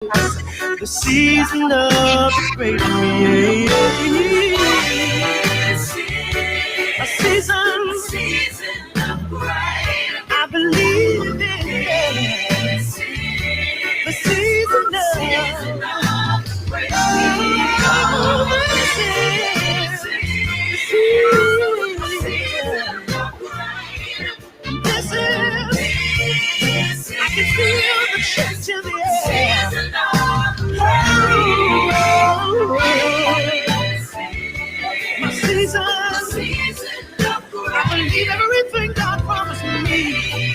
The season of great creation. A season of great. I believe in it. The season of great This is, I can feel the change in the air. My season, I believe everything God promised me.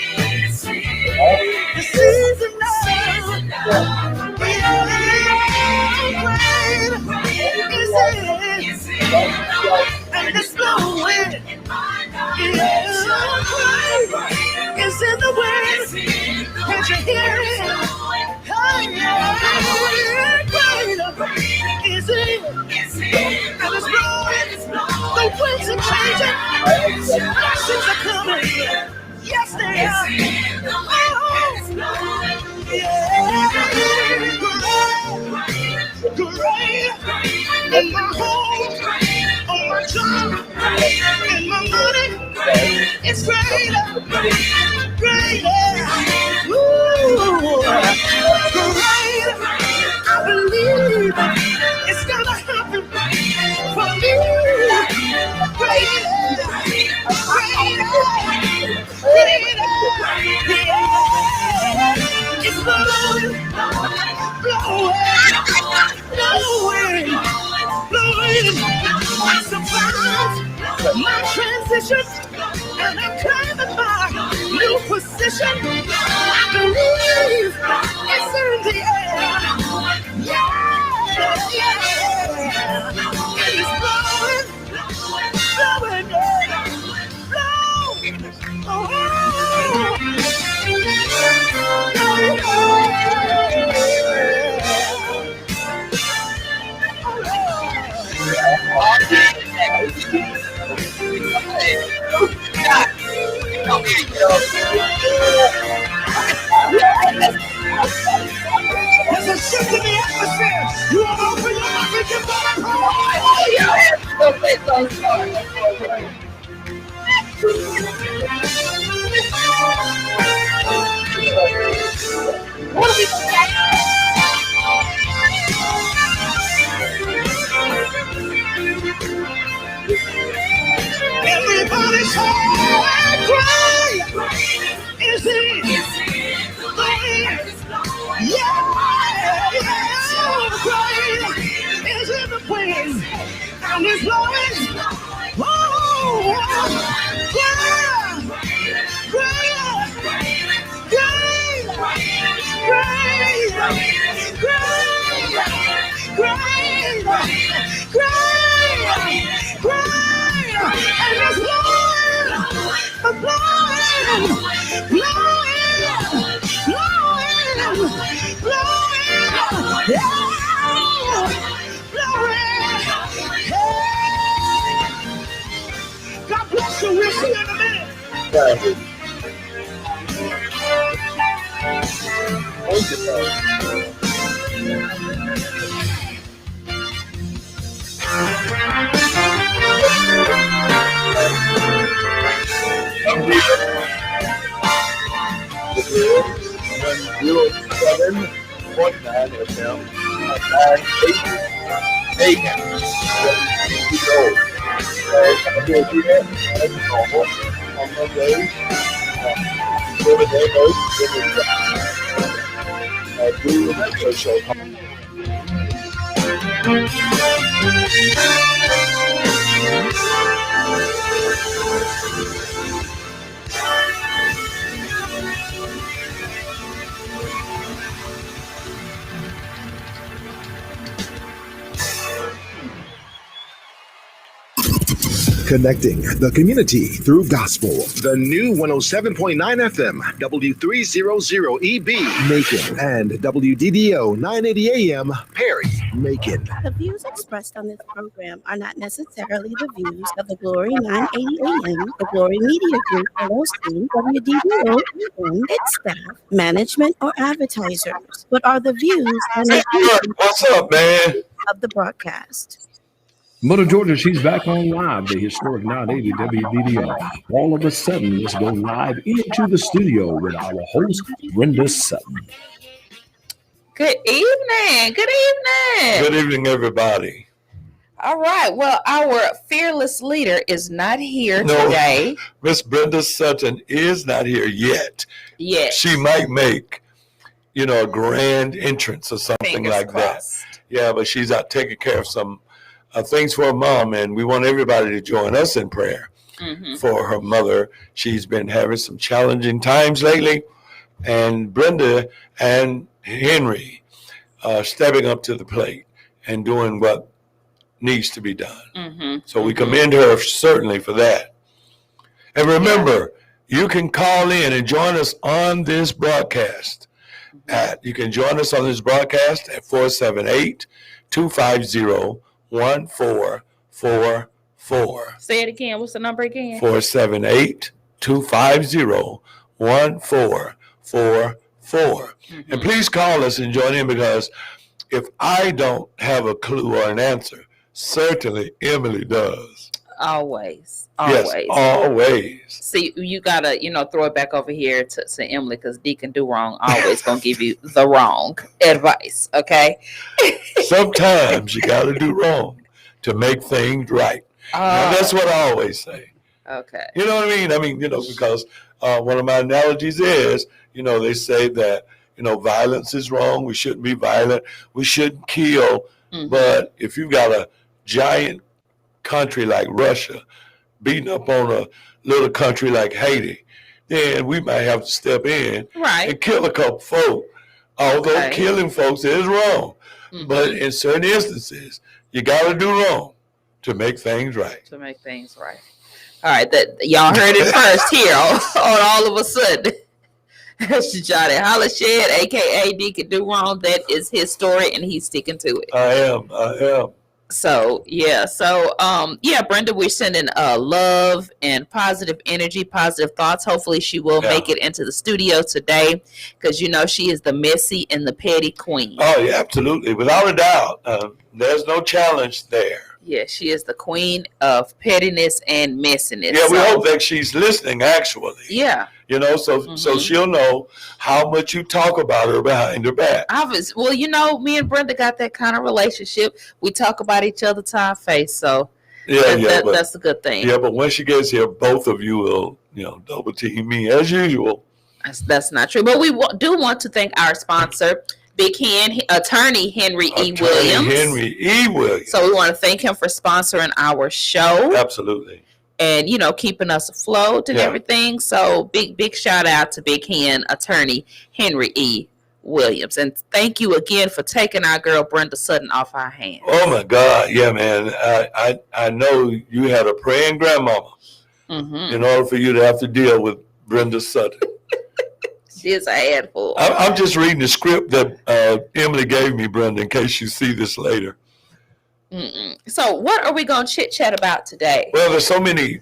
The season of great is it, and it's blowing. It's in the wind. Can't you hear it? Oh yeah, is it? And it's blowing. The winds are changing. Blessings are coming. Yes, they are. Oh, yeah. Great. In my home, on my job, in my money, it's greater. Ooh, great. I believe it's gonna happen for me. Greater. It's blowing. I survived my transition, and I'm climbing my new position. I believe it's in the air. Yeah. And it's blowing. There's a shift in the atmosphere. You want to open your mouth and give God a Everybody's heart cry. Is it? Yeah. Great is in the wind, and it's blowing. Oh, yeah. And it's blowing. God bless you. We'll see you in a minute. FM, 980 AM. On Mondays, Florida Amos, Blue Metro Show. Connecting the community through gospel. The new 107.9 FM, W300EB, Macon, and WDDO 980 AM, Perry. Macon. The views expressed on this program are not necessarily the views of the Glory 980 AM, the Glory Media Group, LLC, WDBO, and its staff, management, or advertisers, but are the views and opinions What's up, man? of the broadcast. Mother Georgia, she's back on live, the historic 980 WDDO. All of a sudden, let's go live into the studio with our host, Brenda Sutton. Good evening. Good evening. Good evening, everybody. All right. Well, our fearless leader is not here today. Miss Brenda Sutton is not here yet. Yes. She might make, a grand entrance or something Fingers like crossed. that. Yeah, but she's out taking care of some things for her mom, and we want everybody to join us in prayer for her mother. She's been having some challenging times lately, and Brenda and Henry stepping up to the plate and doing what needs to be done. So we commend her certainly for that. And remember, you can call in and join us on this broadcast. You can join us on this broadcast at 478-250-1444. Say it again. What's the number again? 478-250-1444. And please call us and join in, because if I don't have a clue or an answer, certainly Emily does. Always. Yes, always. See, you gotta, throw it back over here to Emily, because Deacon Do Wrong always gonna give you the wrong advice. Okay. Sometimes you gotta do wrong to make things right. Now, that's what I always say. Okay. You know what I mean? Because one of my analogies is, they say that, violence is wrong. We shouldn't be violent. We shouldn't kill. But if you've got a giant country like Russia beating up on a little country like Haiti, then we might have to step in and kill a couple folk. Although killing folks is wrong. But in certain instances, you got to do wrong to make things right. To make things right. All right. Y'all heard it first here on All of a Sudden. That's Johnny Hollingshed, a.k.a. Deacon Do Wrong. That is his story, and he's sticking to it. I am. So, Brenda, we're sending love and positive energy, positive thoughts. Hopefully she will make it into the studio today, because, she is the messy and the petty queen. Oh, yeah, absolutely. Without a doubt. There's no challenge there. Yeah, she is the queen of pettiness and messiness. Yeah, we hope that she's listening, actually. Yeah. So she'll know how much you talk about her behind her back. Well, me and Brenda got that kind of relationship. We talk about each other to our face, so that's a good thing. Yeah, but when she gets here, both of you will, double team me as usual. That's not true. But we do want to thank our sponsor, Big Hen, attorney Henry E. Williams. So we want to thank him for sponsoring our show. Absolutely. And, keeping us afloat and everything. So big shout out to Big Hen, attorney Henry E. Williams. And thank you again for taking our girl Brenda Sutton off our hands. Oh, my God. Yeah, man. I know you had a praying grandmama in order for you to have to deal with Brenda Sutton. She's a handful. I'm just reading the script that Emily gave me, Brenda, in case you see this later. So what are we going to chit-chat about today? Well, there's so many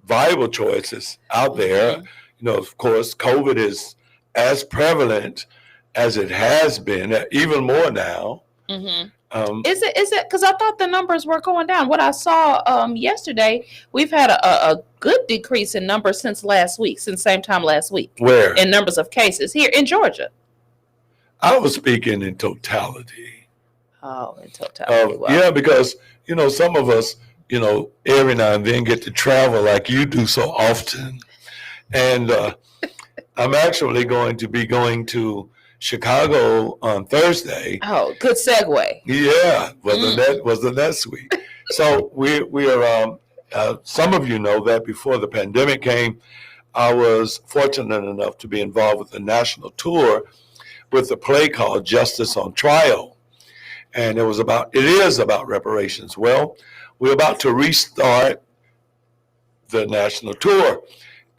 viable choices out there. Of course, COVID is as prevalent as it has been, even more now. Is it because I thought the numbers were going down? What I saw yesterday, we've had a good decrease in numbers since same time last week. Where? In numbers of cases here in Georgia. I was speaking in totality. Oh, in totality. Wow. Yeah, because, some of us, every now and then get to travel like you do so often. And I'm actually going to be going to Chicago on Thursday. Oh, good segue. Yeah, wasn't that sweet? So we are. Some of you know that before the pandemic came, I was fortunate enough to be involved with a national tour with a play called Justice on Trial, and it is about reparations. Well, we're about to restart the national tour,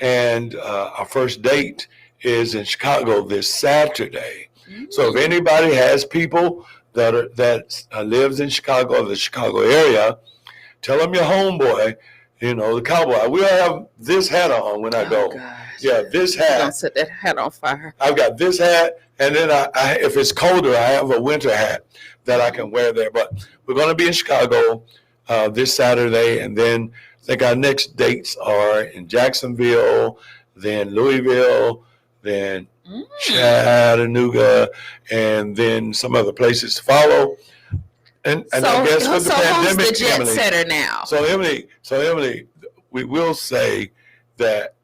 and our first date is in Chicago this Saturday. So if anybody has people that lives in Chicago or the Chicago area, tell them your homeboy, the cowboy. We'll have this hat on when I go. Gosh. Yeah, this hat. Don't set that hat on fire. I've got this hat, and then I if it's colder, I have a winter hat that I can wear there. But we're going to be in Chicago this Saturday, and then I think our next dates are in Jacksonville, then Louisville, then Chattanooga, and then some other places to follow. And I guess with the pandemic, who's the jet Emily, setter now? So Emily, we will say that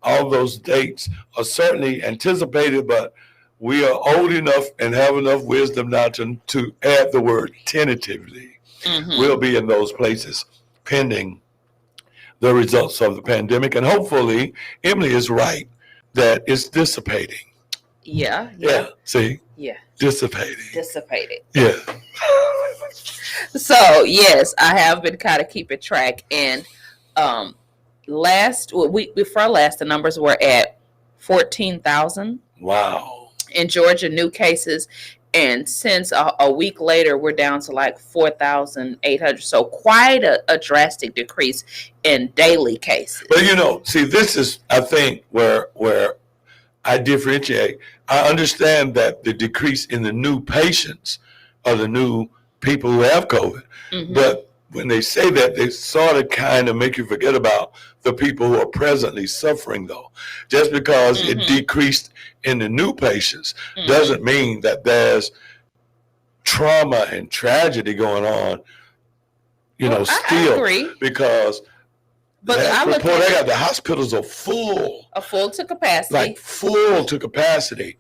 all those dates are certainly anticipated, but we are old enough and have enough wisdom now to add the word tentatively. We'll be in those places pending the results of the pandemic. And hopefully, Emily is right that it's dissipating. Yeah. See? Yeah. Dissipating. Yeah. So, yes, I have been kind of keeping track. And before last, the numbers were at 14,000. Wow. In Georgia, new cases. And since a week later, we're down to like 4,800. So quite a drastic decrease in daily cases. But, see, this is, I think, where I differentiate. I understand that the decrease in the new patients are the new people who have COVID. But when they say that, they sort of kind of make you forget about the people who are presently suffering, though. Just because it decreased in the new patients doesn't mean that there's trauma and tragedy going on, still. I agree. Because the hospitals are full. Full to capacity. Like full to capacity.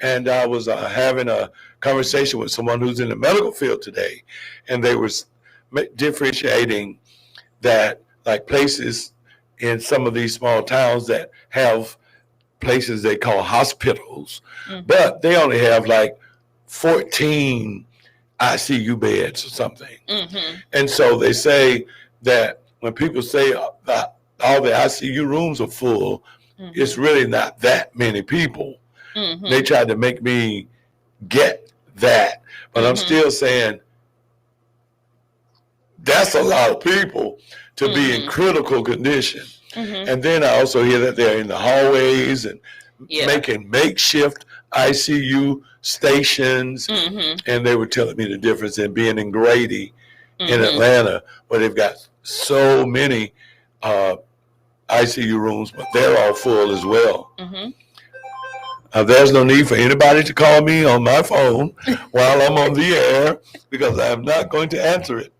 And I was having a conversation with someone who's in the medical field today, and they were differentiating that, like, places in some of these small towns that have places they call hospitals, but they only have like 14 ICU beds or something. And so they say that when people say that all the ICU rooms are full, it's really not that many people. They tried to make me get that, but I'm still saying that's a lot of people to be in critical condition. And then I also hear that they're in the hallways and making makeshift ICU stations. And they were telling me the difference in being in Grady in Atlanta, where they've got so many ICU rooms, but they're all full as well. There's no need for anybody to call me on my phone while I'm on the air, because I'm not going to answer it.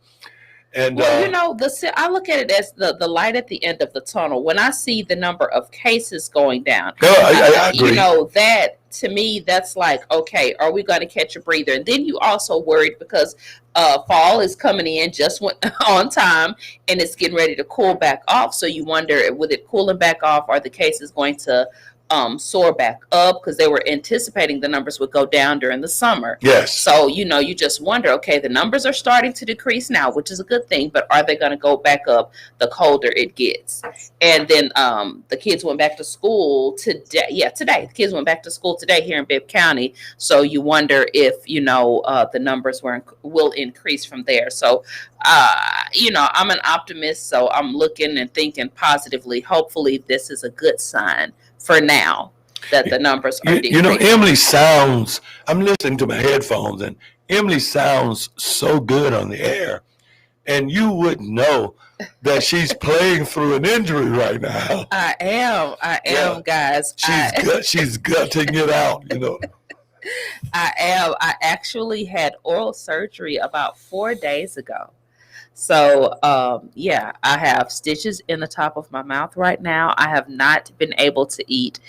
And I look at it as the light at the end of the tunnel. When I see the number of cases going down, I agree. That to me, that's like, okay, are we going to catch a breather? And then you also worried because fall is coming in just on time, and it's getting ready to cool back off. So you wonder, with it cooling back off, are the cases going to soar back up, because they were anticipating the numbers would go down during the summer. Yes. So, you just wonder, okay, the numbers are starting to decrease now, which is a good thing, but are they going to go back up the colder it gets? And then the kids went back to school today. Yeah, today. The kids went back to school today here in Bibb County. So you wonder if, the numbers will increase from there. So, I'm an optimist, so I'm looking and thinking positively. Hopefully this is a good sign for now that the numbers are decreasing. Emily sounds, I'm listening to my headphones, and Emily sounds so good on the air, and you wouldn't know that she's playing through an injury right now. I am, guys. She's gutting it out, I am. I actually had oral surgery about 4 days ago. So, I have stitches in the top of my mouth right now. I have not been able to eat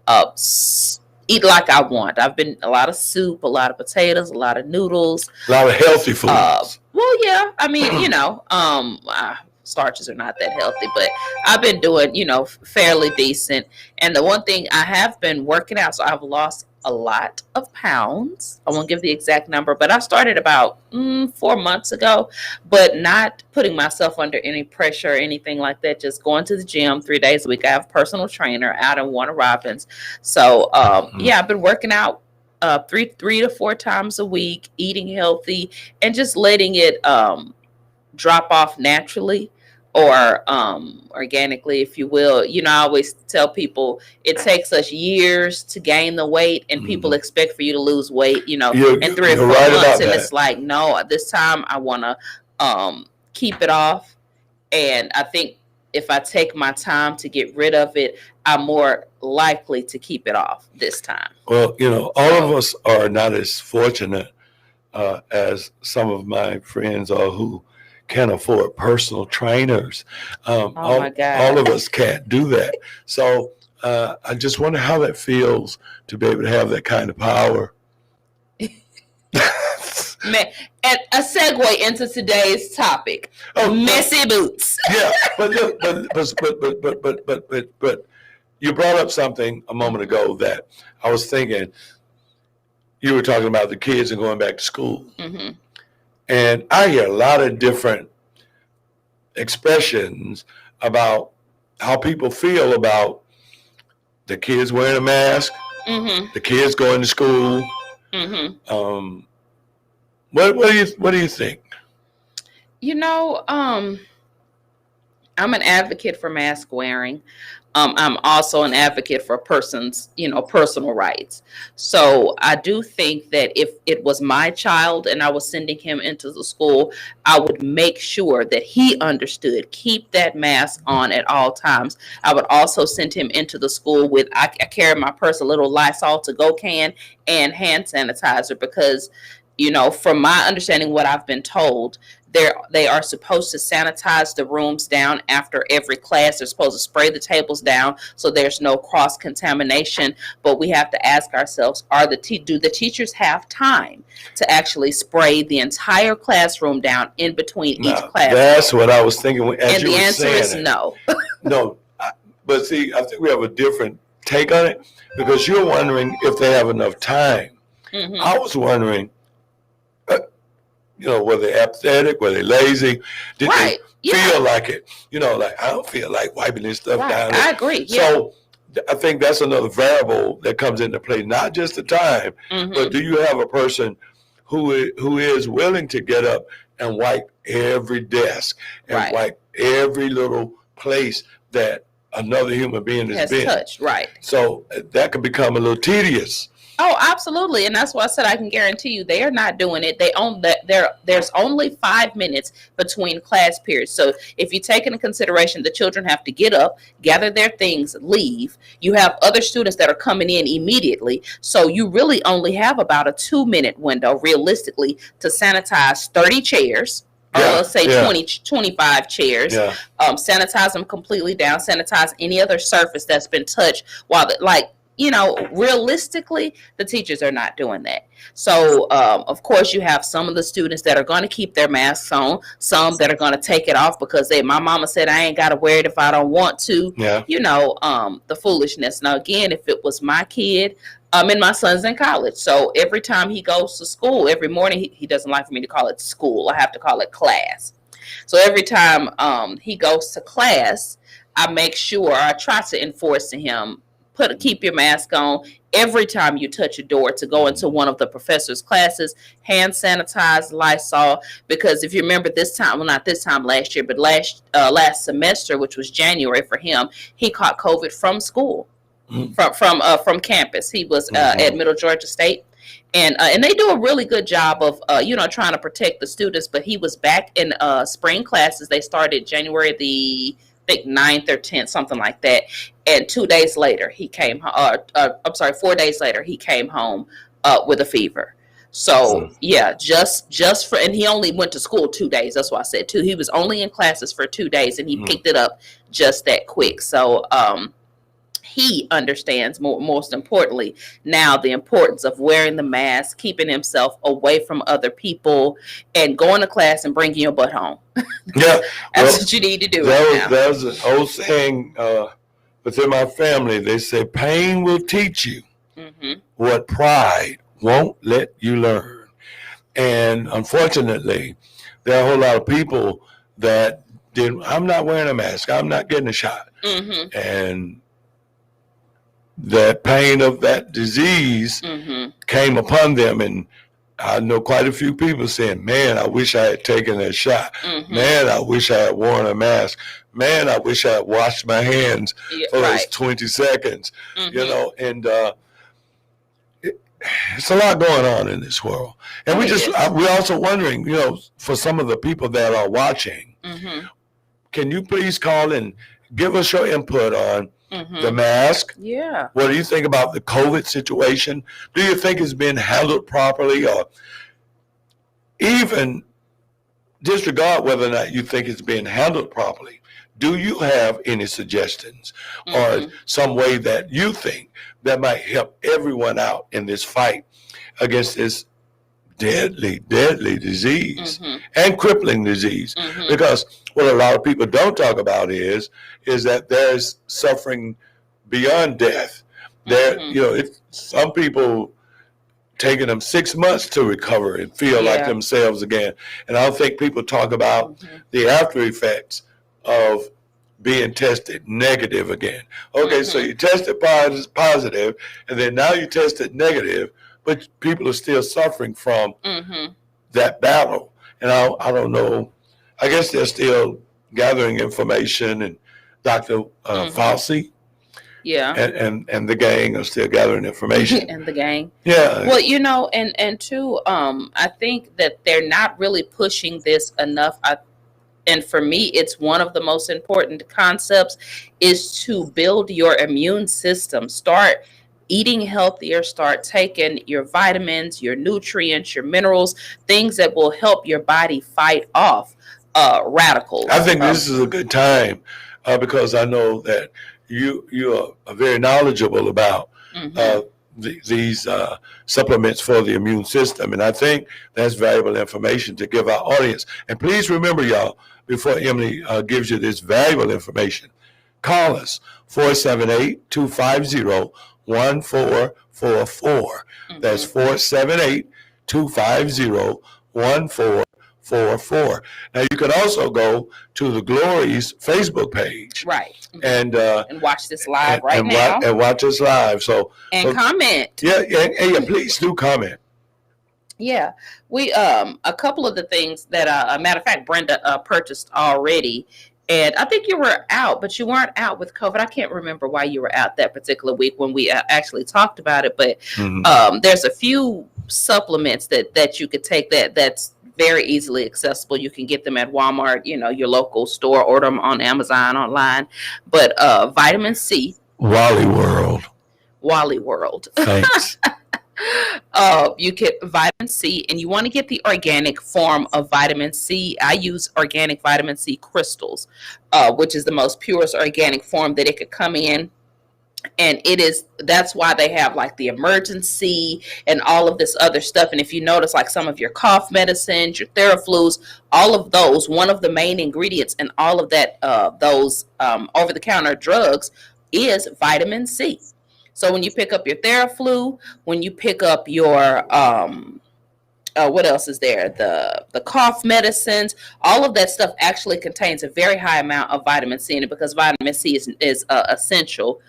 like I want. I've been a lot of soup, a lot of potatoes, a lot of noodles. A lot of healthy foods. I mean, starches are not that healthy, but I've been doing, fairly decent. And the one thing, I have been working out, so I've lost a lot of pounds. I won't give the exact number, but I started about 4 months ago, but not putting myself under any pressure or anything like that. Just going to the gym 3 days a week. I have a personal trainer out in Warner Robins. So, I've been working out three to four times a week, eating healthy, and just letting it drop off naturally or organically, if you will. You know, I always tell people it takes us years to gain the weight, and people expect for you to lose weight, you know, in 3 or 4 months. And it's like, no, this time I want to keep it off. And I think if I take my time to get rid of it, I'm more likely to keep it off this time. Well, you know, all of us are not as fortunate as some of my friends are who can afford personal trainers. My God. All of us can't do that. So I just wonder how that feels to be able to have that kind of power. Man, and a segue into today's topic: messy boots. Yeah, but look, but you brought up something a moment ago that I was thinking. You were talking about the kids and going back to school, and I hear a lot of different expressions about how people feel about the kids wearing a mask, the kids going to school. What do you think? You know, I'm an advocate for mask wearing. I'm also an advocate for persons, you know, personal rights. So I do think that if it was my child and I was sending him into the school, I would make sure that he understood, keep that mask on at all times. I would also send him into the school with, I carry in my purse a little Lysol to-go can and hand sanitizer because, you know, from my understanding, what I've been told, they are supposed to sanitize the rooms down after every class. They're supposed to spray the tables down so there's no cross contamination. But we have to ask ourselves: do the teachers have time to actually spray the entire classroom down in between each class? That's what I was thinking. And the answer is no. No, but see, I think we have a different take on it because you're wondering if they have enough time. I was wondering. You know, were they apathetic? Were they lazy? Did they feel like it? You know, like, I don't feel like wiping this stuff down. I agree. So I think that's another variable that comes into play, not just the time, but do you have a person who is willing to get up and wipe every desk and wipe every little place that another human being has been touched? Right. So that can become a little tedious. Oh, absolutely. And that's why I said I can guarantee you they are not doing it. There's only 5 minutes between class periods. So if you take into consideration the children have to get up, gather their things, leave. You have other students that are coming in immediately. So you really only have about a 2-minute window realistically to sanitize 30 chairs. Or let's say 25 chairs. Sanitize them completely down. Sanitize any other surface that's been touched while you know, realistically, the teachers are not doing that. So, of course, you have some of the students that are going to keep their masks on, some that are going to take it off because my mama said I ain't got to wear it if I don't want to. You know, the foolishness. Now, again, if it was my kid, and my son's in college. So every time he goes to school, every morning, he doesn't like for me to call it school. I have to call it class. So every time he goes to class, I make sure, I try to enforce to him, keep your mask on every time you touch a door to go into one of the professor's classes. Hand sanitize, Lysol, because if you remember this time, well, not this time last year, but last semester, which was January for him, he caught COVID from school, from campus. He was at Middle Georgia State. And they do a really good job of, trying to protect the students. But he was back in spring classes. They started January the 9th or 10th, something like that. And 2 days later, he came. 4 days later, he came home with a fever. So just for, and he only went to school 2 days. That's why I said 2. He was only in classes for 2 days, and he picked it up just that quick. So he understands most importantly now the importance of wearing the mask, keeping himself away from other people, and going to class and bringing your butt home. That's what you need to do. That was an old saying within my family. They say pain will teach you what pride won't let you learn. And unfortunately, there are a whole lot of people that I'm not wearing a mask, I'm not getting a shot. And that pain of that disease came upon them. And I know quite a few people saying, man, I wish I had taken that shot. Man, I wish I had worn a mask. Man, I wish I had washed my hands for those 20 seconds, you know, and it's a lot going on in this world. And we're also wondering, you know, for some of the people that are watching, can you please call and give us your input on the mask? Yeah. What do you think about the COVID situation? Do you think it's been handled properly, or even disregard whether or not you think it's been handled properly? Do you have any suggestions or some way that you think that might help everyone out in this fight against this deadly disease and crippling disease? Because what a lot of people don't talk about is that there's suffering beyond death. There, you know, some people taking them 6 months to recover and feel like themselves again. And I don't think people talk about the after effects of being tested negative again. Okay, so you tested positive, and then now you tested negative, but people are still suffering from that battle. And I don't know. I guess they're still gathering information, and Dr. Fauci, and the gang are still gathering information. And the gang. Yeah. Well, you know, and too, I think that they're not really pushing this enough. And for me, it's one of the most important concepts is to build your immune system. Start eating healthier, start taking your vitamins, your nutrients, your minerals, things that will help your body fight off radicals. I think this is a good time because I know that you are very knowledgeable about these supplements for the immune system. And I think that's valuable information to give our audience. And please remember, y'all, before Emily gives you this valuable information, call us 478-250-1444. That's 478-250-1444. Now you can also go to the Glory's Facebook page, and watch this live now, and watch us live. So comment. Yeah, please do comment. Yeah, we a couple of the things that a matter of fact Brenda purchased already, and I think you were out, but you weren't out with COVID. I can't remember why you were out that particular week when we actually talked about it, but there's a few supplements that you could take that's very easily accessible. You can get them at Walmart, you know, your local store, order them on Amazon online. But vitamin C. Wally World. Thanks. You get vitamin C, and you want to get the organic form of vitamin C. I use organic vitamin C crystals, which is the most purest organic form that it could come in. And that's why they have like the emergency and all of this other stuff. And if you notice, like some of your cough medicines, your Theraflus, all of those, one of the main ingredients in all of that, those over-the-counter drugs is vitamin C. So when you pick up your Theraflu, when you pick up your what else is there? The cough medicines, all of that stuff actually contains a very high amount of vitamin C in it, because vitamin C is essential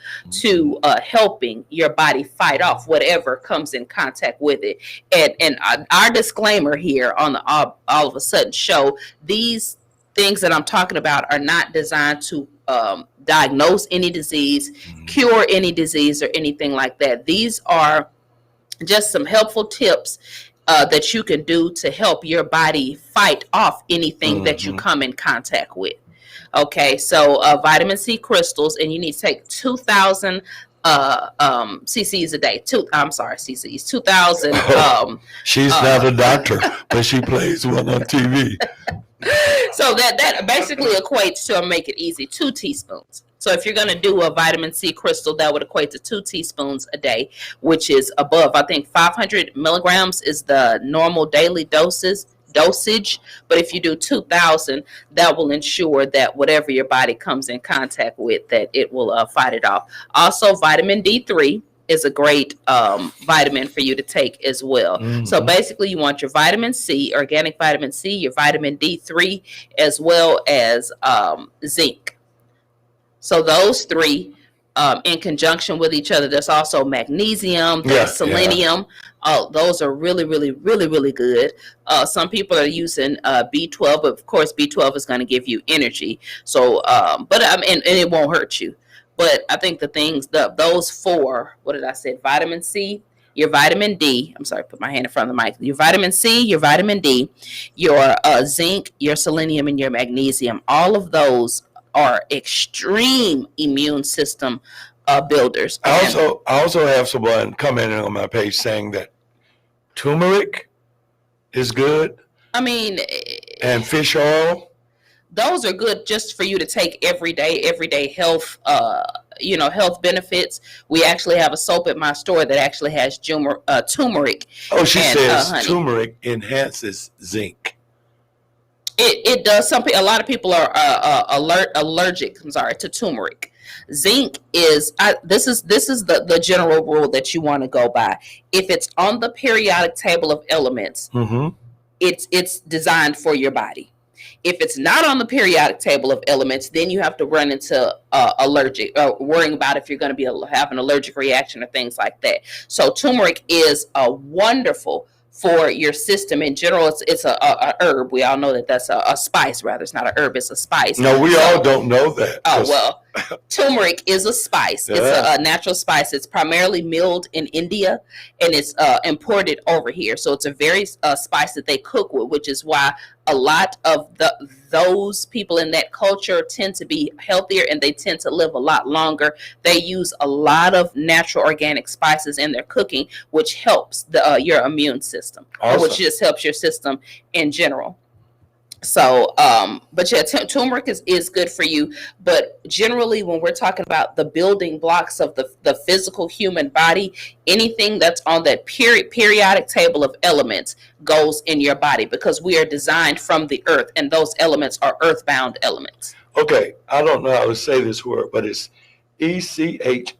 to helping your body fight off whatever comes in contact with it. And our disclaimer here on the All of a Sudden show, these things that I'm talking about are not designed to diagnose any disease, cure any disease, or anything like that. These are just some helpful tips that you can do to help your body fight off anything that you come in contact with. Okay, so vitamin C crystals, and you need to take 2,000 cc's a day. cc's 2,000. She's not a doctor, but she plays one on TV. So that basically equates to, make it easy, 2 teaspoons. So if you're going to do a vitamin C crystal, that would equate to 2 teaspoons a day, which is above, I think 500 milligrams is the normal daily dosage. But if you do 2,000, that will ensure that whatever your body comes in contact with, that it will fight it off. Also, vitamin D3 is a great vitamin for you to take as well. So basically you want your vitamin C, organic vitamin C, your vitamin D3, as well as zinc. So those 3 in conjunction with each other. There's also magnesium, there's selenium. Those are really, really, really, really good. Some people are using B12, but of course B12 is going to give you energy. So, but and it won't hurt you. But I think the things, those four, what did I say? Vitamin C, your vitamin D. I'm sorry, put my hand in front of the mic. Your vitamin C, your vitamin D, your zinc, your selenium, and your magnesium. All of those are extreme immune system builders. I also have someone commenting on my page saying that turmeric is good. I mean, and fish oil. Those are good just for you to take everyday health, health benefits. We actually have a soap at my store that actually has turmeric. Oh, she says honey. Turmeric enhances zinc. It does. A lot of people are allergic. I'm sorry, to turmeric. Zinc is this is the general rule that you want to go by. If it's on the periodic table of elements, it's designed for your body. If it's not on the periodic table of elements, then you have to run into worrying about if you're going to have an allergic reaction or things like that. So turmeric is wonderful for your system in general. It's a herb. We all know that that's a spice. Rather, it's not a herb. It's a spice. No, we all don't know that. Oh, well, turmeric is a spice. Yeah. It's a natural spice. It's primarily milled in India, and it's imported over here. So it's a very spice that they cook with, which is why a lot of those people in that culture tend to be healthier, and they tend to live a lot longer. They use a lot of natural organic spices in their cooking, which helps your immune system, awesome. Which just helps your system in general. So, but yeah, turmeric is good for you. But generally, when we're talking about the building blocks of the physical human body, anything that's on that periodic table of elements goes in your body, because we are designed from the earth, and those elements are earthbound elements. Okay, I don't know how to say this word, but it's Echinacea.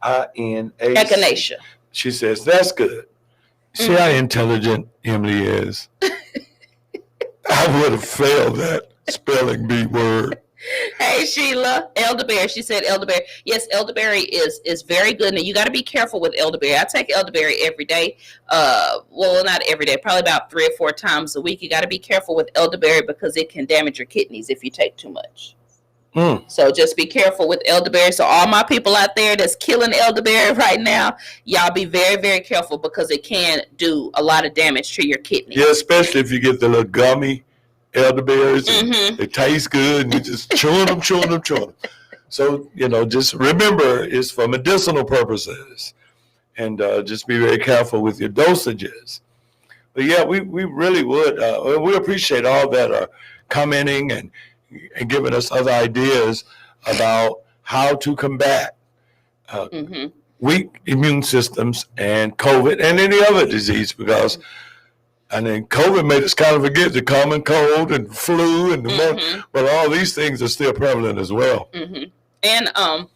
Echinacea. She says, that's good. See how intelligent Emily is? I would have failed that spelling bee word. Hey, Sheila, elderberry. She said elderberry. Yes, elderberry is very good. Now, you got to be careful with elderberry. I take elderberry every day. Well, not every day, probably about 3 or 4 times a week. You got to be careful with elderberry because it can damage your kidneys if you take too much. So just be careful with elderberry. So all my people out there that's killing elderberry right now, y'all be very, very careful, because it can do a lot of damage to your kidneys. Yeah, especially if you get the little gummy elderberries. They taste good, and you just chewing them. So, just remember, it's for medicinal purposes, and just be very careful with your dosages. But yeah, we really would. We appreciate all that are commenting and giving us other ideas about how to combat weak immune systems and COVID and any other disease, because COVID made us kind of forget the common cold and flu and but all these things are still prevalent as well. And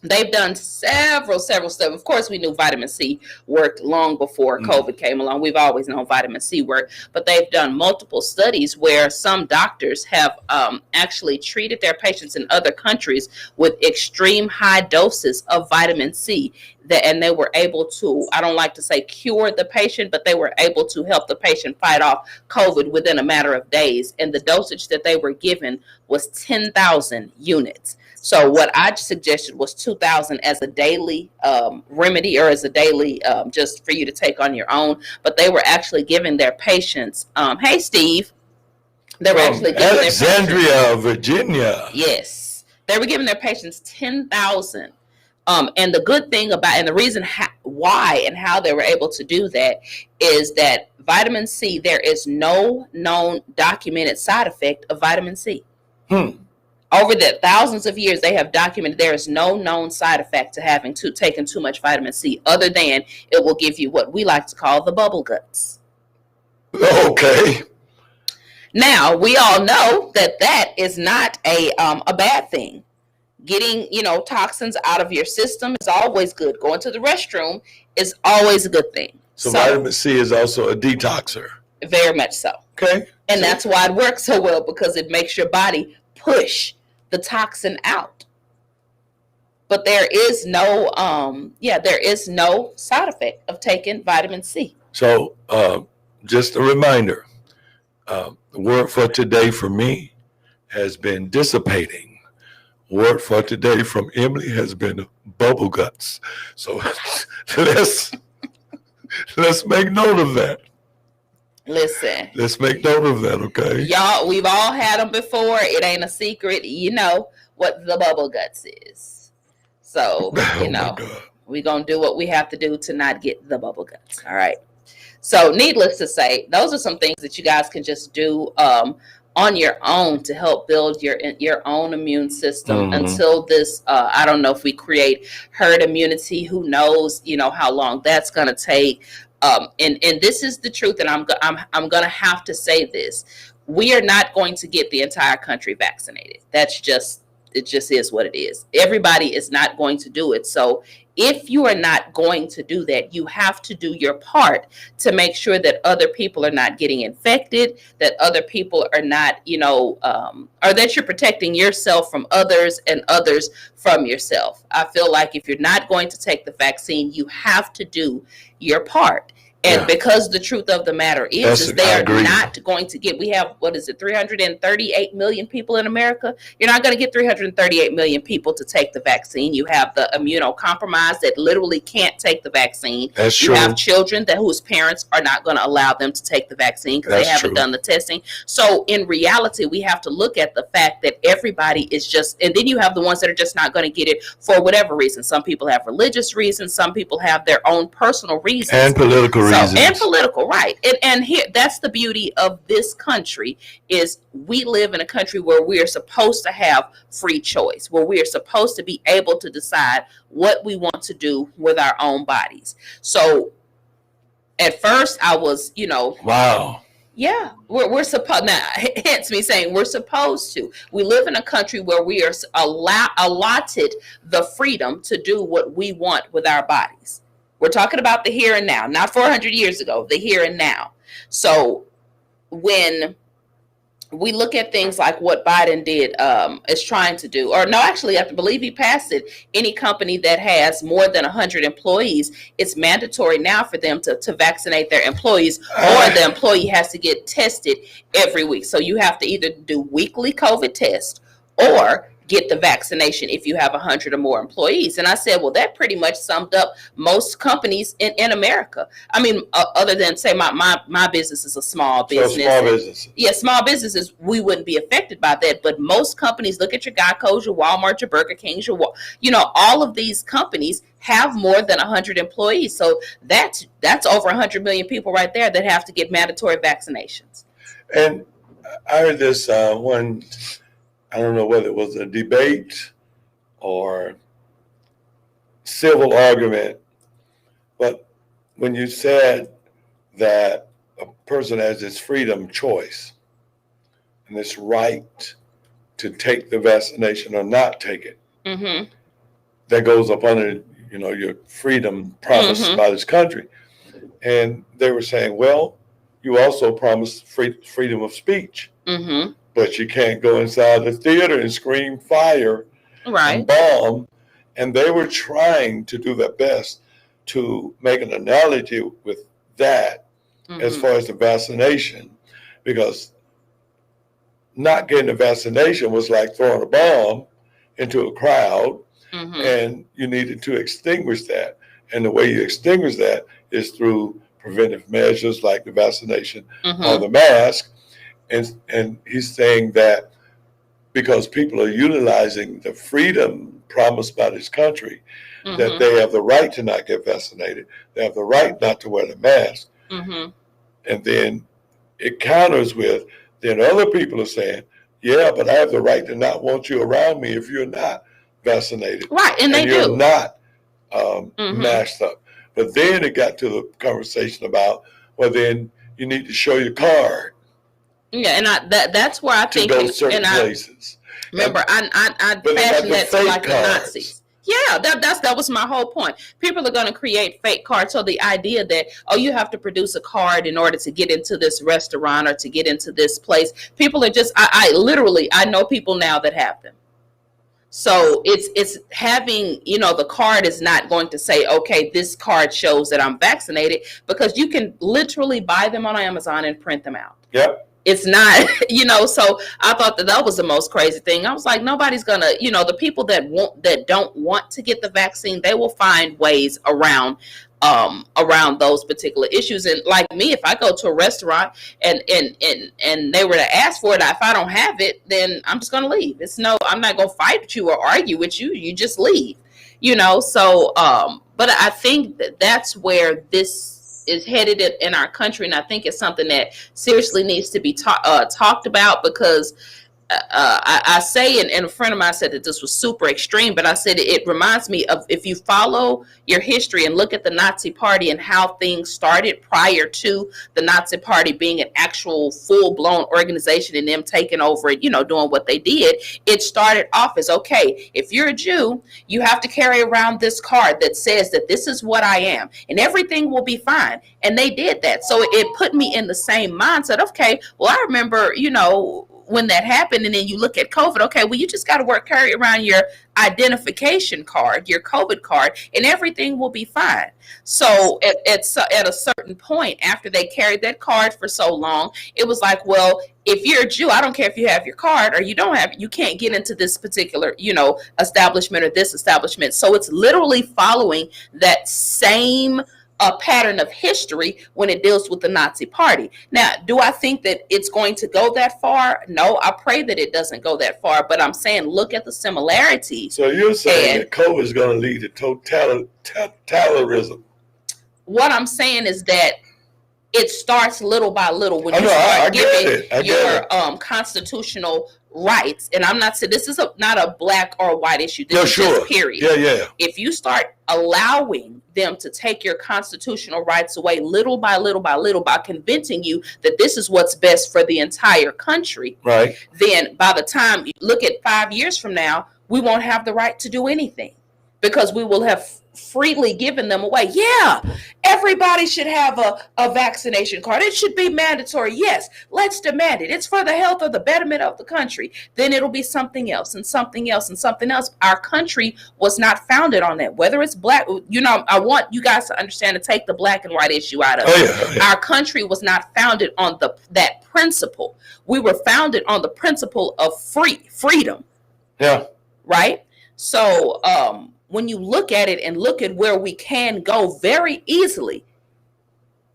they've done several studies. Of course, we knew vitamin C worked long before COVID came along. We've always known vitamin C worked, but they've done multiple studies where some doctors have actually treated their patients in other countries with extreme high doses of vitamin C. And they were able to, I don't like to say cure the patient, but they were able to help the patient fight off COVID within a matter of days. And the dosage that they were given was 10,000 units. So what I suggested was 2,000 as a daily remedy, or as a daily just for you to take on your own. But they were actually giving their patients, hey, Steve. They were actually giving Alexandria, Virginia. Yes. They were giving their patients 10,000. And the good thing about, and the reason why and how they were able to do that is that vitamin C, there is no known documented side effect of vitamin C. Over the thousands of years, they have documented there is no known side effect to taking too much vitamin C, other than it will give you what we like to call the bubble guts. Okay. Now, we all know that is not a bad thing. Getting, toxins out of your system is always good. Going to the restroom is always a good thing. So vitamin C is also a detoxer. Very much so. Okay. And that's why it works so well, because it makes your body push the toxin out. But there is no side effect of taking vitamin C. So just a reminder, the word for today for me has been dissipating. Word for today from Emily has been bubble guts. So let's make note of that. Listen. Let's make note of that, okay? Y'all, we've all had them before. It ain't a secret. You know what the bubble guts is. So, we're going to do what we have to do to not get the bubble guts. All right. So, needless to say, those are some things that you guys can just do on your own to help build your own immune system until this, I don't know if we create herd immunity, who knows, how long that's going to take. And this is the truth, and I'm going to have to say this. We are not going to get the entire country vaccinated. It just is what it is. Everybody is not going to do it. So if you are not going to do that, you have to do your part to make sure that other people are not getting infected, that other people are not, or that you're protecting yourself from others and others from yourself. I feel like if you're not going to take the vaccine, you have to do your part. And because the truth of the matter is they are not going to get, we have, 338 million people in America? You're not going to get 338 million people to take the vaccine. You have the immunocompromised that literally can't take the vaccine. That's you true. have children whose parents are not going to allow them to take the vaccine because they haven't done the testing. So in reality, we have to look at the fact that everybody is just, and then you have the ones that are just not going to get it for whatever reason. Some people have religious reasons. Some people have their own personal reasons. And political reasons. And political, right. And here, that's the beauty of this country, is we live in a country where we are supposed to have free choice, where we are supposed to be able to decide what we want to do with our own bodies. So at first I was, wow. Yeah, we're supposed, now, hence me saying we're supposed to. We live in a country where we are allotted the freedom to do what we want with our bodies. We're talking about the here and now, not 400 years ago, the here and now. So when we look at things like what Biden is trying to do, or no, actually, I believe he passed it. Any company that has more than 100 employees, it's mandatory now for them to vaccinate their employees, or the employee has to get tested every week. So you have to either do weekly COVID tests or get the vaccination if you have 100 or more employees. And I said, well, that pretty much summed up most companies in America. I mean, other than say my business is a small business. So small businesses. Yeah, small businesses, we wouldn't be affected by that. But most companies, look at your Geico's, your Walmart, your Burger King's, all of these companies have more than 100 employees. So that's over 100 million people right there that have to get mandatory vaccinations. And I heard this one, I don't know whether it was a debate or civil argument, but when you said that a person has this freedom choice and this right to take the vaccination or not take it, that goes up under, your freedom promised by this country. And they were saying, well, you also promised freedom of speech. But you can't go inside the theater and scream fire and bomb. And they were trying to do their best to make an analogy with that as far as the vaccination, because not getting a vaccination was like throwing a bomb into a crowd, and you needed to extinguish that. And the way you extinguish that is through preventive measures like the vaccination or the mask. And he's saying that because people are utilizing the freedom promised by this country, that they have the right to not get vaccinated. They have the right not to wear the mask. And then it counters with, then other people are saying, yeah, but I have the right to not want you around me if you're not vaccinated. Right, and they you're do. not masked up. But then it got to the conversation about, well, then you need to show your card. Yeah, and that's where I think, to go certain places. Remember, I fashioned that to like the Nazis. Yeah, that was my whole point. People are going to create fake cards. So the idea that, you have to produce a card in order to get into this restaurant or to get into this place. People are just, I literally know people now that have them. So it's having, the card is not going to say, okay, this card shows that I'm vaccinated, because you can literally buy them on Amazon and print them out. Yep. It's not, so I thought that was the most crazy thing. I was like, nobody's gonna, the people that don't want to get the vaccine, they will find ways around those particular issues. And like me, if I go to a restaurant and they were to ask for it, if I don't have it, then I'm just gonna leave. I'm not gonna fight with you or argue with you. You just leave, so but I think that's where this is headed in our country, and I think it's something that seriously needs to be talked about, because I say, and a friend of mine said that this was super extreme, but I said it reminds me of, if you follow your history and look at the Nazi Party and how things started prior to the Nazi Party being an actual full-blown organization and them taking over it, doing what they did. It started off as, okay, if you're a Jew, you have to carry around this card that says that this is what I am, and everything will be fine. And they did that. So it put me in the same mindset. Okay, well, I remember, when that happened, and then you look at COVID, okay, well, you just got to carry around your identification card, your COVID card, and everything will be fine. So at a certain point, after they carried that card for so long, it was like, well, if you're a Jew, I don't care if you have your card or you don't have, you can't get into this particular, establishment or this establishment. So it's literally following that same pattern of history when it deals with the Nazi Party. Now, do I think that it's going to go that far? No, I pray that it doesn't go that far, but I'm saying look at the similarities. So you're saying that COVID is going to lead to totalitarianism? What I'm saying is that it starts little by little when you start giving your constitutional rights. And I'm not saying this is not a black or white issue. This is just period. Yeah. If you start allowing them to take your constitutional rights away little by little by little, by convincing you that this is what's best for the entire country, right? Then by the time you look at 5 years from now, we won't have the right to do anything, because we will have freely given them away. Yeah, everybody should have a vaccination card. It should be mandatory. Yes, let's demand it. It's for the health or the betterment of the country. Then it'll be something else and something else and something else. Our country was not founded on that. Whether it's black, I want you guys to understand, to take the black and white issue out of it. Our country was not founded on that principle. We were founded on the principle of freedom. Yeah. Right? So, when you look at it and look at where we can go very easily,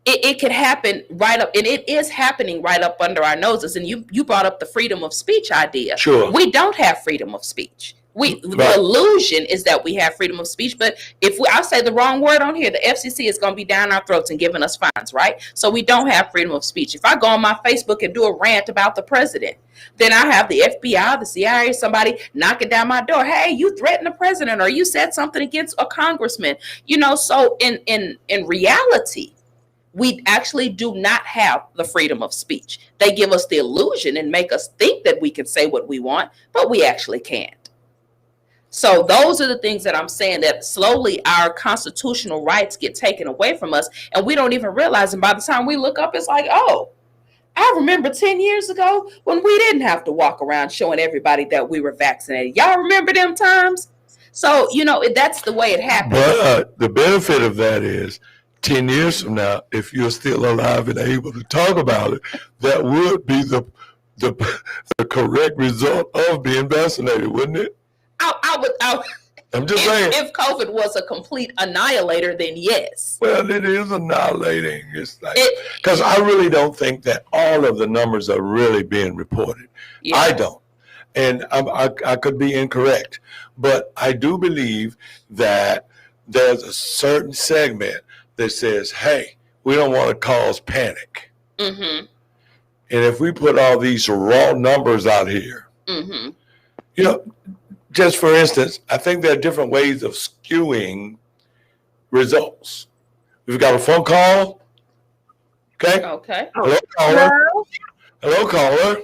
it could happen right up, and it is happening right up under our noses. And you brought up the freedom of speech idea. Sure. We don't have freedom of speech. The illusion is that we have freedom of speech, but if I say the wrong word on here, the FCC is going to be down our throats and giving us fines, right? So we don't have freedom of speech. If I go on my Facebook and do a rant about the president, then I have the FBI, the CIA, somebody knocking down my door. Hey, you threatened the president, or you said something against a congressman. So in reality, we actually do not have the freedom of speech. They give us the illusion and make us think that we can say what we want, but we actually can't. So those are the things that I'm saying, that slowly our constitutional rights get taken away from us, and we don't even realize. And by the time we look up, it's like, oh, I remember 10 years ago when we didn't have to walk around showing everybody that we were vaccinated. Y'all remember them times? So, that's the way it happened. But the benefit of that is 10 years from now, if you're still alive and able to talk about it, that would be the correct result of being vaccinated, wouldn't it? I'm just saying. If COVID was a complete annihilator, then yes. Well, it is annihilating. It's like, because I really don't think that all of the numbers are really being reported. Yeah. I don't. And I could be incorrect. But I do believe that there's a certain segment that says, hey, we don't want to cause panic. Mm-hmm. And if we put all these raw numbers out here, mm-hmm. Just for instance, I think there are different ways of skewing results. We've got a phone call. Okay. Hello, caller. Hello, caller.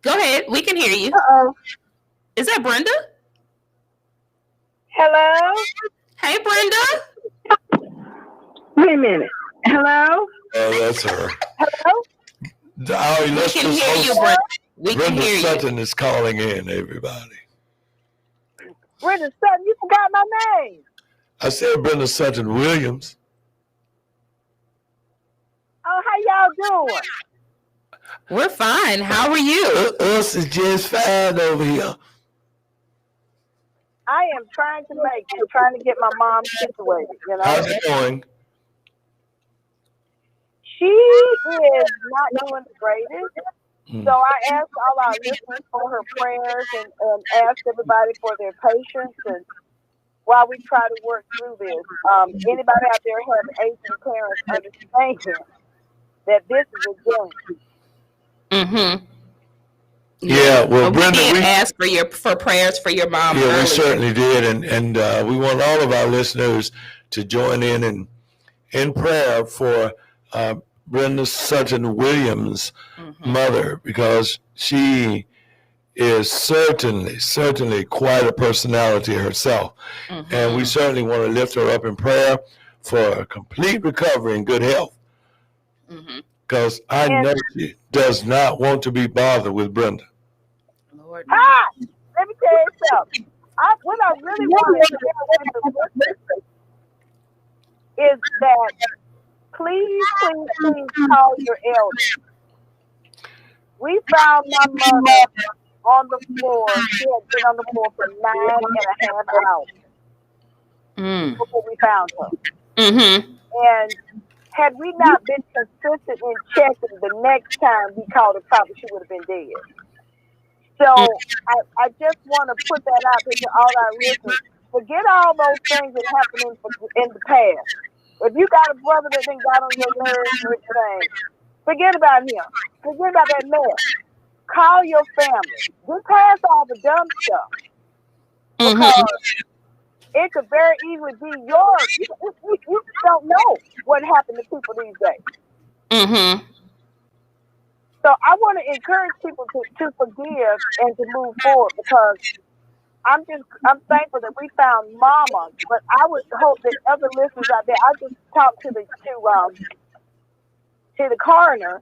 Go ahead. We can hear you. Uh-oh. Is that Brenda? Hello? Hey, Brenda. Wait a minute. Hello? Oh, that's her. Hello? We can hear you, Brenda. We Brenda can hear Sutton is calling in, everybody. Brenda Sutton, you forgot my name. I said Brenda Sutton-Williams. Oh, how y'all doing? you. We're fine. How are you? Us is just fine over here. I am trying to get my mom situated, you know. How's it going? She is not doing the greatest. So I asked all our listeners for her prayers and asked everybody for their patience and while we try to work through this. Anybody out there have aging parents understand that this is a journey. Mm-hmm. Yeah, well, Brenda, we asked for prayers for your mom. Yeah, earlier. we certainly did, and we want all of our listeners to join in prayer for Brenda Sutton-Williams' mother, because she is certainly quite a personality herself, and we certainly want to lift her up in prayer for a complete recovery and good health, because I know she does not want to be bothered with Brenda. Lord, Let me tell you something. What I really want to say is that please call your elders. We found my mother on the floor. She had been on the floor for 9.5 hours before we found her. And had we not been consistent in checking, the next time we called her, probably she would have been dead. So I just want to put that out there to all our listeners. Forget all those things that happened in the past. If you got a brother that then got on your nerves and everything, forget about him. Forget about that mess. Call your family. Get past all the dumb stuff. Because it could very easily be yours. You don't know what happened to people these days. So I want to encourage people to forgive and to move forward, because I'm thankful that we found Mama, but I would hope that other listeners out there. I just talked to the coroner,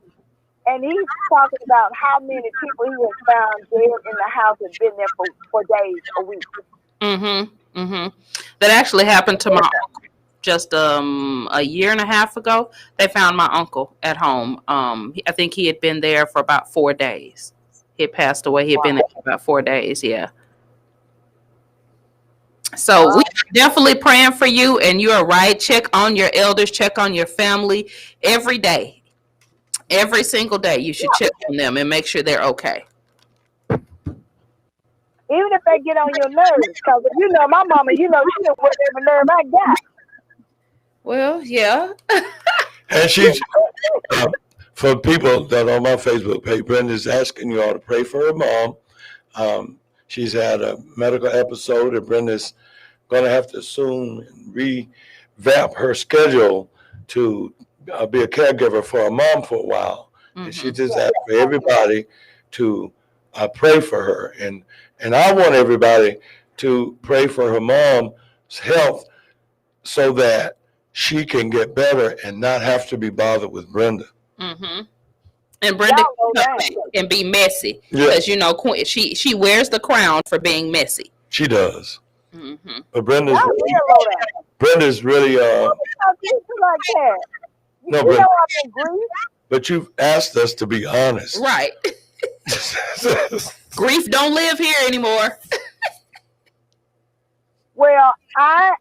and he's talking about how many people he has found dead in the house and been there for days or weeks. That actually happened to my uncle just a year and a half ago. They found my uncle at home. I think he had been there for about 4 days. He had passed away. He had been there for about 4 days. Yeah. So we're definitely praying for you, and you are right. Check on your elders, check on your family every day. Every single day, you should check on them and make sure they're okay. Even if they get on your nerves, because you know my mama, she don't work every nerve I got. Well, yeah. And she's for people that are on my Facebook page, Brenda's asking you all to pray for her mom. She's had a medical episode, and Brenda's going to have to soon revamp her schedule to be a caregiver for her mom for a while. And she just asked for everybody to pray for her. And I want everybody to pray for her mom's health so that she can get better and not have to be bothered with Brenda. And Brenda can be messy, because she wears the crown for being messy. She does. But Brenda's really no, Brenda, but you've asked us to be honest, right? Grief don't live here anymore. Well, I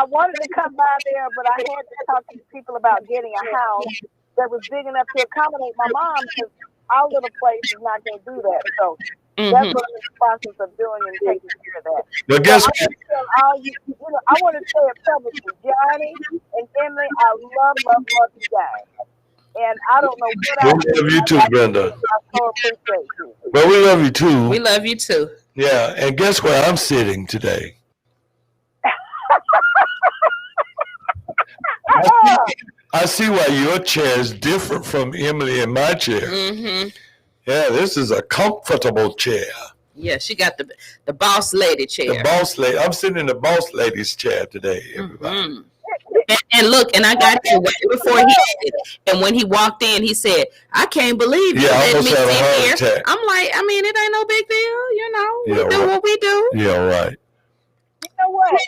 wanted to come by there, but I had to talk to people about getting a house that was big enough to accommodate my mom, because our little place is not going to do that. So that's what I'm in the process of doing and taking care of that. But guess what? I want to say it publicly, Johnny and Emily, I love you guys. And I don't know what we love you too, Brenda. I so appreciate you. But we love you too. We love you too. Yeah, and guess where I'm sitting today? I see why your chair is different from Emily and my chair. Yeah, this is a comfortable chair. Yeah, she got the boss lady chair. The boss lady. I'm sitting in the boss lady's chair today, everybody. And look, and I got you right before he did. And when he walked in, he said, "I can't believe you let me sit here." I'm like, I mean, it ain't no big deal, you know. We do what we do. Yeah, right. You know what?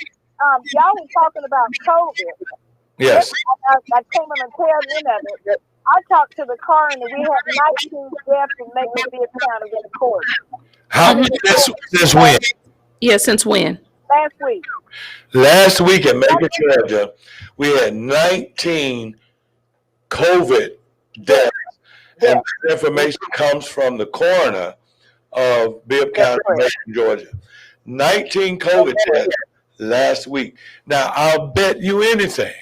Y'all were talking about COVID. Yes. I came in and tell you that I talked to the coroner. We had 19 deaths in Macon County in the court. How since when? Yeah, since when? Last week. Last week in Macon, Georgia, we had 19 COVID deaths. And the information comes from the coroner of Bibb County, Macon, Georgia. 19 COVID deaths last week. Now, I'll bet you anything,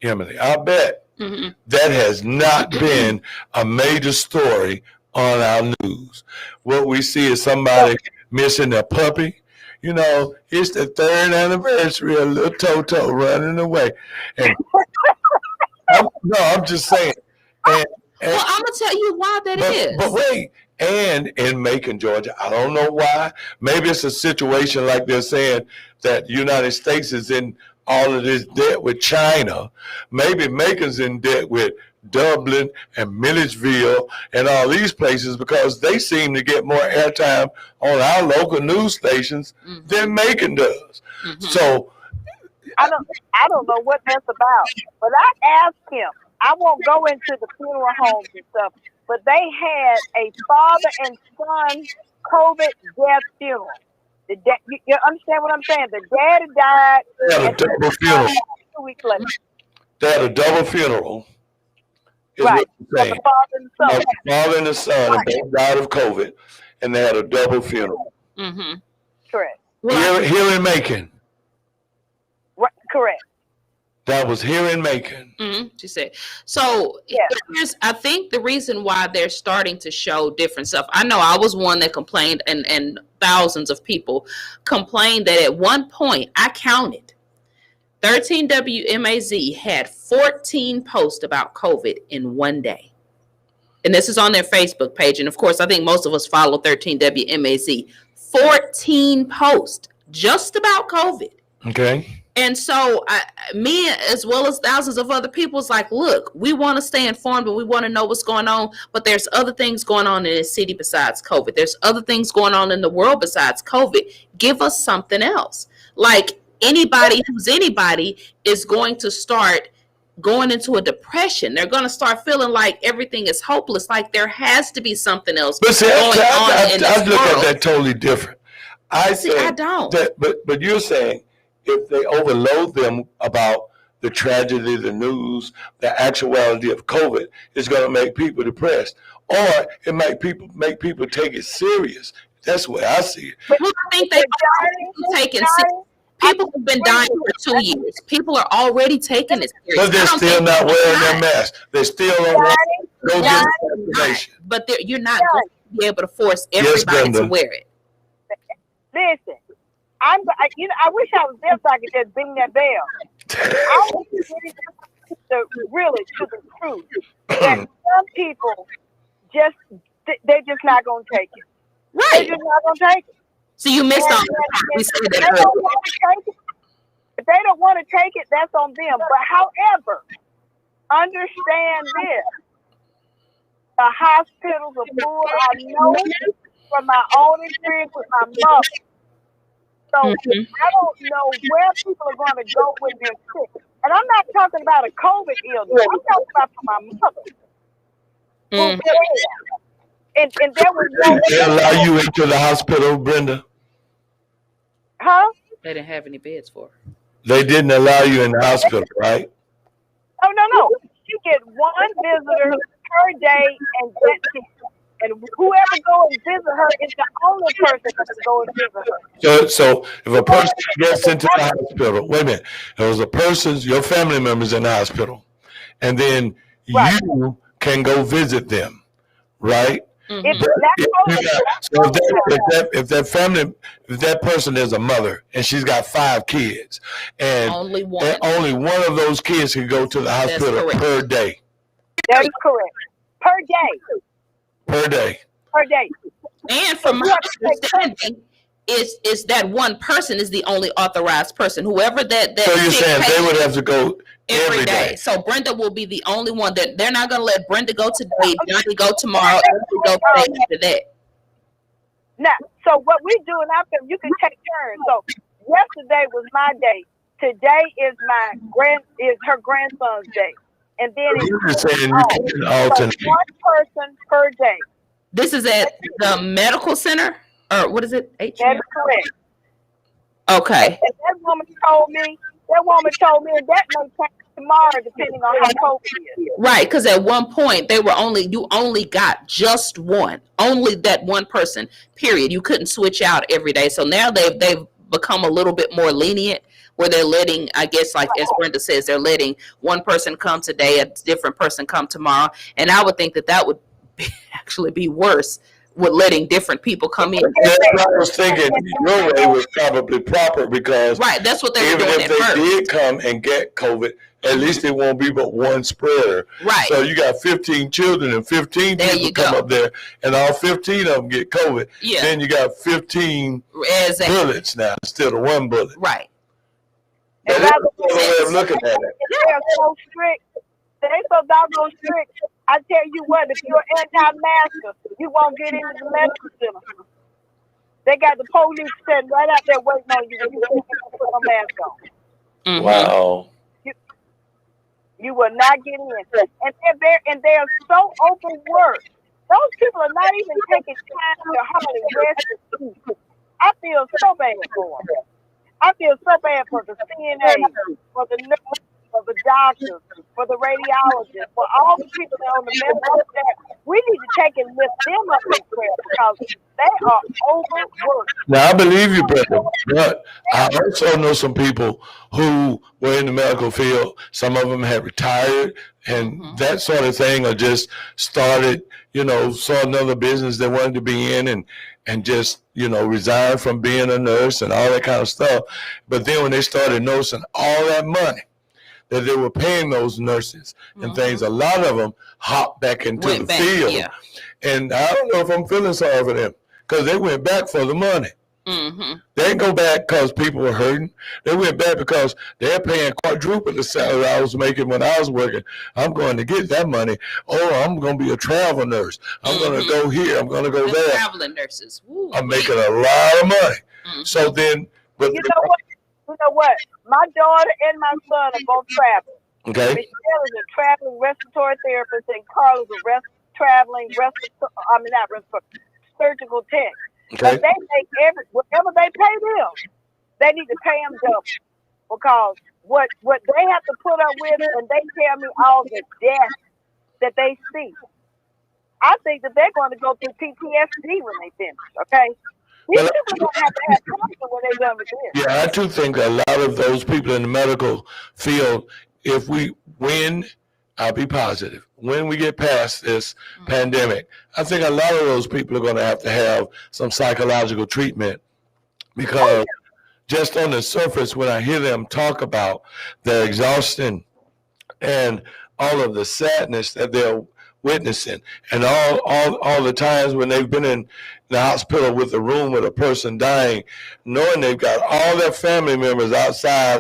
Emily, I'll bet that has not been a major story on our news. What we see is somebody missing a puppy. You know, it's the 3rd anniversary of little Toto running away. And I'm just saying. And well, I'm going to tell you why that is. But wait, and in Macon, Georgia, I don't know why. Maybe it's a situation like they're saying that the United States is in all of this debt with China. Maybe Macon's in debt with Dublin and Milledgeville and all these places because they seem to get more airtime on our local news stations than Macon does. So I don't know what that's about, but I asked him. I won't go into the funeral homes and stuff, but they had a father and son COVID death funeral. You understand what I'm saying? The daddy died. They had a double funeral. 2 weeks later. They had a double funeral. Right. The father and the son, and both died of COVID, and they had a double funeral. Correct. Here in Macon. Right. Correct. That was here in Macon. She said. So I think the reason why they're starting to show different stuff. I know I was one that complained, and thousands of people complained that at one point I counted 13 WMAZ had 14 posts about COVID in one day. And this is on their Facebook page. And of course, I think most of us follow 13 WMAZ. 14 posts just about COVID. Okay. And so me, as well as thousands of other people, is like, look, we want to stay informed and we want to know what's going on. But there's other things going on in the city besides COVID. There's other things going on in the world besides COVID. Give us something else. Like anybody who's anybody is going to start going into a depression. They're going to start feeling like everything is hopeless. Like there has to be something else going on in this world. I look at that totally different. I don't. But you're saying, if they overload them about the tragedy, the news, the actuality of COVID, it's going to make people depressed, or it might make people take it serious. That's the way I see it. Well, I think they are taking serious. People have been dying for 2 years. People are already taking it serious. But they're still not wearing their mask. They still don't want to go get vaccination. But you're not going to be able to force everybody to wear it. Listen. I wish I was there so I could just ding that bell. I want to get really to the truth that some people they're just not going to take it. Right. They're just not going to take it. So you missed on we said that earlier. If they don't want to take it, that's on them. But however, understand this. The hospitals are full. I know from my own experience with my mother. So I don't know where people are going to go when they're sick. And I'm not talking about a COVID illness. I'm talking about for my mother. And there was no... They allow you into the hospital, Brenda? Huh? They didn't have any beds for her. They didn't allow you in the hospital, right? Oh, no. You get one visitor per day, and that's it. And whoever goes and visit her is the only person that can go and visit her. So if a person gets into the hospital, wait a minute, there was a person's, your family member's in the hospital, and then you can go visit them, right? If that person is a mother and she's got 5 kids, and only one of those kids can go to the hospital per day. That is correct. Per day. Per day. Per day. And from my understanding, is that one person is the only authorized person. Whoever that So you're saying they would have to go every day. So Brenda will be the only one that they're not going to let Brenda go today, Johnny go tomorrow, Johnny go the day after that. Now, so what we do in our family, you can take turns. So yesterday was my day. Today is her grandson's day, and then You're just saying you can alternate. So one person per day. This is at the medical center, or what is it? That's correct. Okay. And that woman told me, and that may change tomorrow depending on how COVID is. Right, because at one point you only got just one, only that one person. Period. You couldn't switch out every day. So now they've become a little bit more lenient, where they're letting, I guess, like as Brenda says, they're letting one person come today, a different person come tomorrow. And I would think that would actually be worse, with letting different people come in. I was thinking your way was probably proper, because right, that's what they were even doing if they did come and get COVID, at least it won't be but one spreader. Right. So you got 15 children and 15 people come up there, and all 15 of them get COVID. Yeah. Then you got 15 bullets now instead of one bullet. Right. And that's another way of looking at it. They're so strict. They so doggone strict. I tell you what, if you're anti-masker, you won't get into the medical center. They got the police sitting right out there waiting on you when you put a mask on. Mm-hmm. Wow. You will not get in. And they're so overworked. Those people are not even taking time to hardly rest and eat. I feel so bad for them. I feel so bad for the CNA, for the nurse, for the doctors, for the radiologists, for all the people that are on the medical staff. We need to take and lift them up in prayer, because they are overworked. Now, I believe you, Brenda, but I also know some people who were in the medical field. Some of them had retired and that sort of thing, or just started, saw another business they wanted to be in, and just, resigned from being a nurse and all that kind of stuff. But then when they started noticing all that money that they were paying those nurses and things, a lot of them hopped back into the field. Yeah. And I don't know if I'm feeling sorry for them, because they went back for the money. Mm-hmm. They didn't go back because people were hurting. They went back because they're paying quadruple the salary I was making when I was working. I'm going to get that money. Oh, I'm going to be a travel nurse. I'm going to go here. I'm going to go there. Traveling nurses. Woo. I'm making a lot of money. So then, but you know what? My daughter and my son are both traveling. Okay. Michelle is a traveling respiratory therapist, and Carl is a surgical tech. Okay. But they make whatever they pay them, they need to pay them double, because what they have to put up with, and they tell me all the death that they see. I think that they're going to go through PTSD when they finish. Okay. These people don't have to have comfort when they're done with this. Yeah, I too think a lot of those people in the medical field, if we win, I'll be positive. When we get past this pandemic, I think a lot of those people are going to have some psychological treatment, because just on the surface, when I hear them talk about their exhaustion and all of the sadness that they're witnessing, and all the times when they've been in the hospital with a room with a person dying, knowing they've got all their family members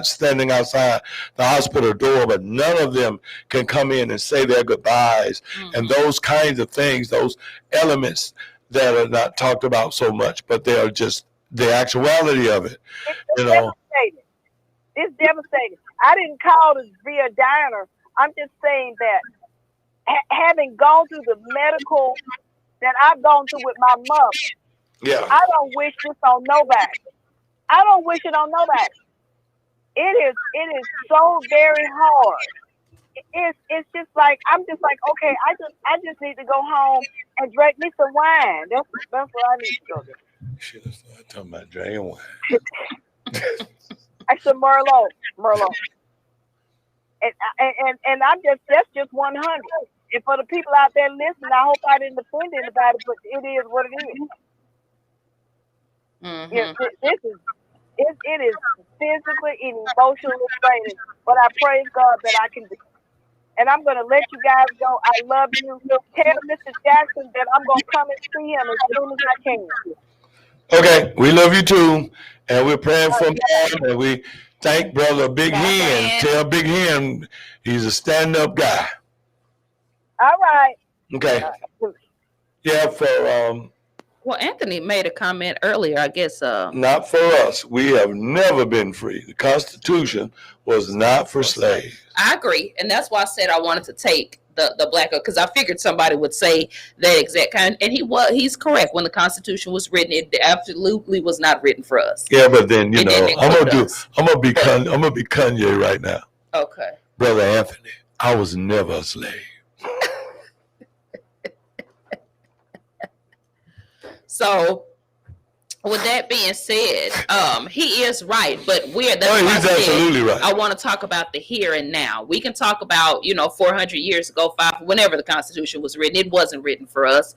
standing outside the hospital door, but none of them can come in and say their goodbyes, and those kinds of things, those elements that are not talked about so much, but they are just the actuality of it. Devastating. It's devastating. I didn't call to be a downer. I'm just saying that having gone through the medical that I've gone through with my mother, I don't wish this on nobody. I don't wish it on nobody. It is so very hard. It's just like, I'm just like, okay, I just need to go home and drink me some wine. That's what I need to go do. Should have started talking about drinking wine. I said Merlot. And that's just 100. And for the people out there listening, I hope I didn't offend anybody, but it is what it is. Mm-hmm. It is physically and emotionally draining, but I praise God that I can do. And I'm going to let you guys go. I love you. Tell Mr. Jackson that I'm going to come and see him as soon as I can. Okay, we love you too, and we're praying for Mom, and we thank Brother Big Hen. Tell Big Hen he's a stand-up guy. All right. Okay. Yeah, for Well, Anthony made a comment earlier, I guess. not for us. We have never been free. The Constitution was not for slaves. I agree, and that's why I said I wanted to take the black, because I figured somebody would say that exact kind, and he's correct. When the Constitution was written, it absolutely was not written for us. Yeah, but then I'm gonna be Kanye right now. Okay, Brother Anthony, I was never a slave. So, with that being said, he is right, but he's absolutely right. I want to talk about the here and now. We can talk about 400 years ago, whenever the Constitution was written. It wasn't written for us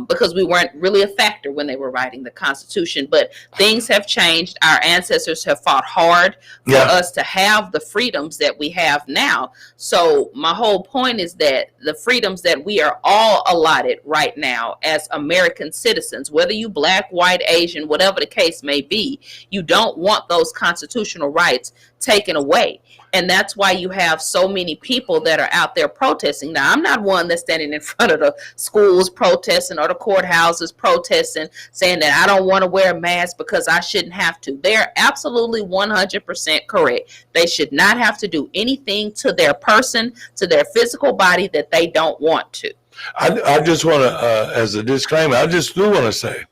because we weren't really a factor when they were writing the Constitution. But things have changed. Our ancestors have fought hard for us to have the freedoms that we have now. So my whole point is that the freedoms that we are all allotted right now as American citizens, whether you black, white, Asian, whatever the case may be, you don't want those constitutional rights taken away. And that's why you have so many people that are out there protesting. Now, I'm not one that's standing in front of the schools protesting or the courthouses protesting, saying that I don't want to wear a mask because I shouldn't have to. They're absolutely 100% correct. They should not have to do anything to their person, to their physical body that they don't want to. I just want to, as a disclaimer, I just do want to say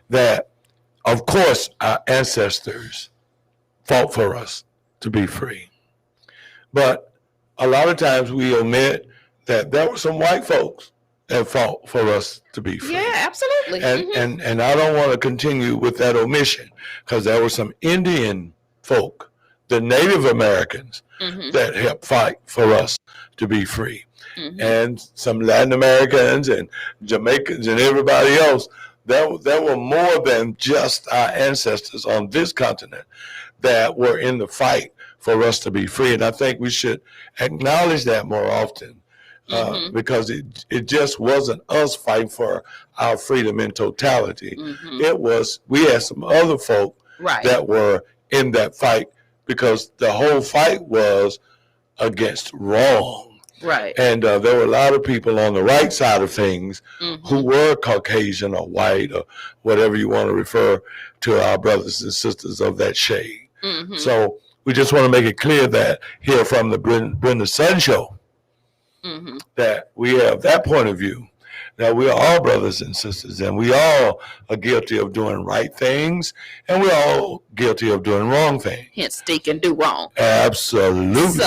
that, of course, our ancestors fought for us to be free. But a lot of times we omit that there were some white folks that fought for us to be free. Yeah, absolutely. And I don't want to continue with that omission, because there were some Indian folk, the Native Americans, that helped fight for us to be free. And some Latin Americans and Jamaicans and everybody else. There were more than just our ancestors on this continent that were in the fight for us to be free. And I think we should acknowledge that more often, because it just wasn't us fighting for our freedom in totality. We had some other folk that were in that fight, because the whole fight was against wrong. Right. And there were a lot of people on the right side of things who were Caucasian or white or whatever you want to refer to our brothers and sisters of that shade. So we just want to make it clear that here from the Brenda Sutton Show, that we have that point of view, that we are all brothers and sisters, and we all are guilty of doing right things, and we're all guilty of doing wrong things. Hence, Deacon do wrong. Absolutely.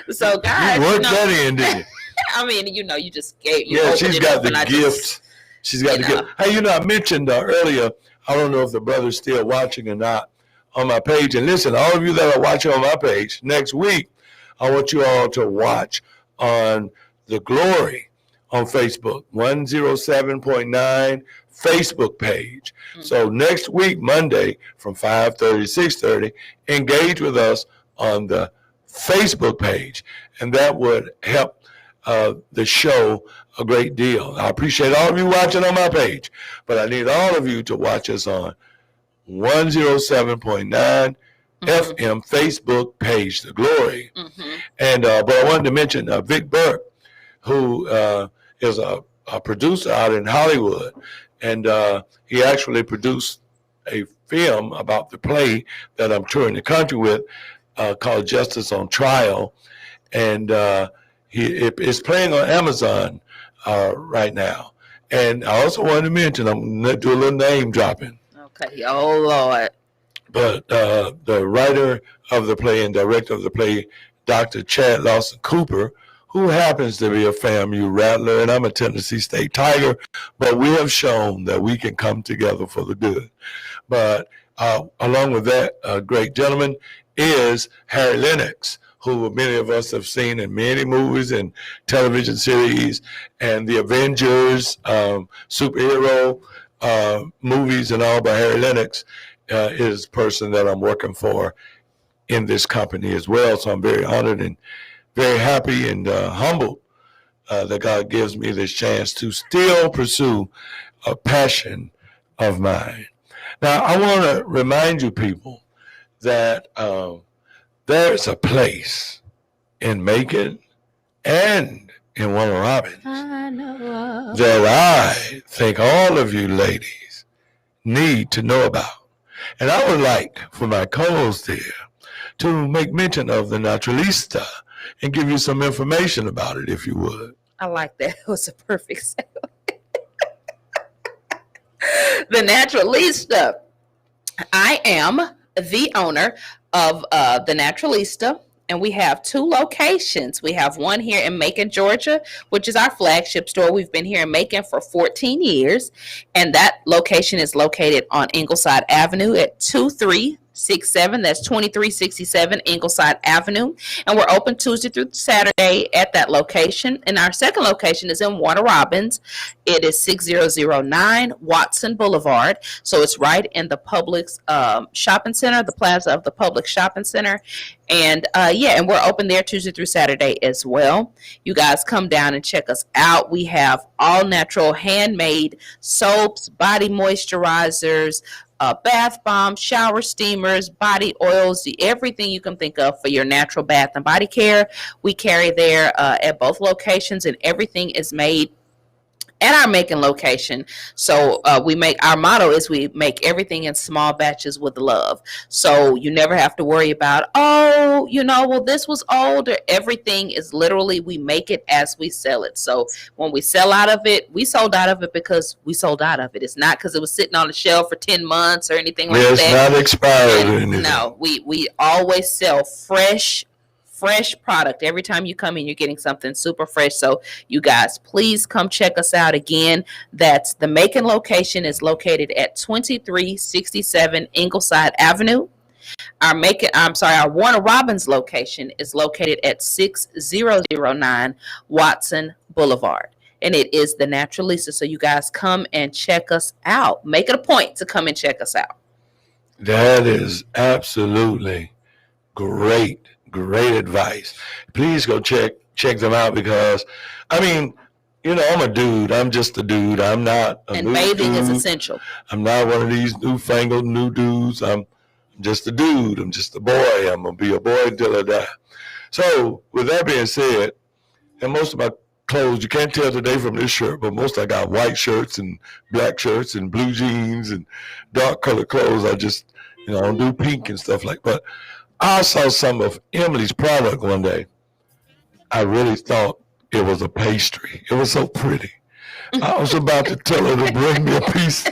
So guys, you worked that in, didn't you? I mean, you just gave. She's got the gift. She's got the gift. Hey, I mentioned earlier, I don't know if the brother's still watching or not, on my page. And listen, all of you that are watching on my page, next week, I want you all to watch on The Glory on Facebook, 107.9 Facebook page. So next week, Monday, from 5:30 to 6:30, engage with us on the Facebook page, and that would help the show a great deal. I appreciate all of you watching on my page, but I need all of you to watch us on 107.9 FM Facebook page, The Glory. And but I wanted to mention Vic Burke, who is a producer out in Hollywood, and he actually produced a film about the play that I'm touring the country with, called Justice on Trial, and it's playing on Amazon right now. And I also wanted to mention, I'm going to do a little name dropping. Okay. Oh, Lord. But the writer of the play and director of the play, Dr. Chad Lawson Cooper, who happens to be a FAMU Rattler, and I'm a Tennessee State Tiger, but we have shown that we can come together for the good. But along with that great gentleman is Harry Lennox, who many of us have seen in many movies and television series, and the Avengers, superhero movies and all by Harry Lennox is a person that I'm working for in this company as well. So I'm very honored and very happy and humbled that God gives me this chance to still pursue a passion of mine. Now, I want to remind you people that there's a place in Macon and in Warner Robins that I think all of you ladies need to know about. And I would like for my co-host here to make mention of the Naturalista and give you some information about it, if you would. I like that. It was a perfect segue. The Naturalista. I am the owner of the Naturalista, and we have 2 locations. We have one here in Macon, Georgia, which is our flagship store. We've been here in Macon for 14 years, and that location is located on Ingleside Avenue at 2367. That's 2367 Ingleside Avenue, and we're open Tuesday through Saturday at that location. And our second location is in Warner Robins. It is 6009 Watson Boulevard, so it's right in the Publix shopping center, the plaza of the Publix shopping center. And and we're open there Tuesday through Saturday as well. You guys come down and check us out. We have all natural handmade soaps, body moisturizers, bath bombs, shower steamers, body oils, everything you can think of for your natural bath and body care. We carry there at both locations, and everything is made at our Macon location. So our motto is we make everything in small batches with love. So you never have to worry about, this was older. Everything is literally, we make it as we sell it. So when we sell out of it, we sold out of it because we sold out of it. It's not because it was sitting on the shelf for 10 months or anything like that. It's not expired or anything. No, we always sell fresh product. Every time you come in, you're getting something super fresh. So you guys, please come check us out again. That's the Macon location is located at 2367 Ingleside Avenue. Our Warner Robins location is located at 6009 Watson Boulevard. And it is the Naturalista. So you guys come and check us out. Make it a point to come and check us out. That is absolutely great advice. Please go check them out, because I'm a dude. I'm just a dude. I'm not a and bathing dude. Is essential. I'm not one of these newfangled new dudes. I'm just a dude. I'm just a boy. I'm gonna be a boy until I die. So with that being said, and most of my clothes, you can't tell today from this shirt, but most I got white shirts and black shirts and blue jeans and dark colored clothes. I just I don't do pink and stuff like. But I saw some of Emily's product one day. I really thought it was a pastry. It was so pretty. I was about to tell her to bring me a piece.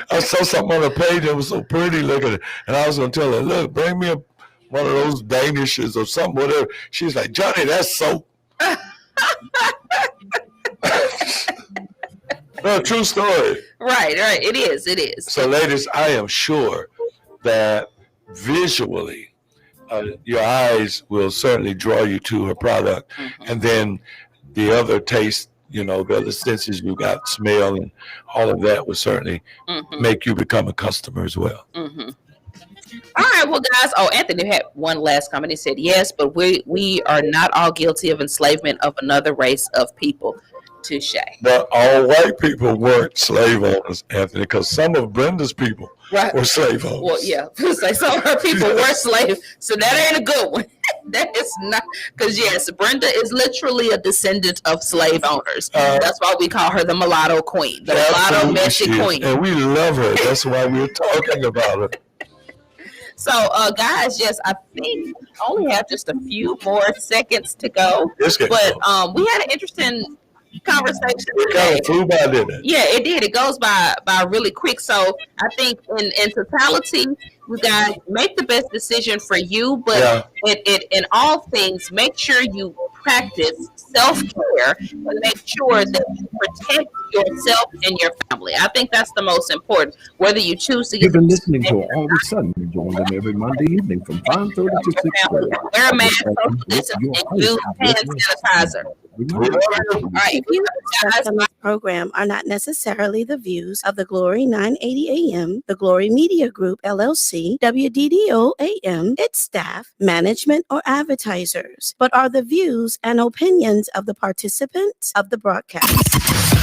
I saw something on the page that was so pretty. Look at it. And I was going to tell her, look, bring me one of those Danishes or something, whatever. She's like, Johnny, that's soap. No, true story. Right. It is. So, ladies, I am sure that visually, your eyes will certainly draw you to her product. Mm-hmm. And then the other taste, the other senses you got, smell and all of that will certainly make you become a customer as well. Mm-hmm. All right, well, guys. Oh, Anthony had one last comment. He said, yes, but we are not all guilty of enslavement of another race of people. Touche. But all white people weren't slave owners, Anthony, because some of Brenda's people were slave owners. Well, yeah, some of her people were slaves, so that ain't a good one. That is not, because yes, Brenda is literally a descendant of slave owners. That's why we call her the mulatto queen, the mulatto messy queen. And we love her. That's why we're talking about her. So, guys, yes, I think we only have just a few more seconds to go. But we had an interesting conversation. It kind of flew by, didn't it? Yeah, it did. It goes by really quick. So I think in totality, you guys make the best decision for you, but it in all things, make sure you practice self-care and make sure that you protect yourself and your family. I think that's the most important. Whether you choose to You've been listening to All of a Sudden. Join them every Monday evening from 5:30 to 6:30. Wear a mask, social distance, and use hand sanitizer. All right, views expressed on this program are not necessarily the views of the Glory 980 AM, the Glory Media Group, LLC, WDDO AM, its staff, management, or advertisers, but are the views and opinions of the participants of the broadcast.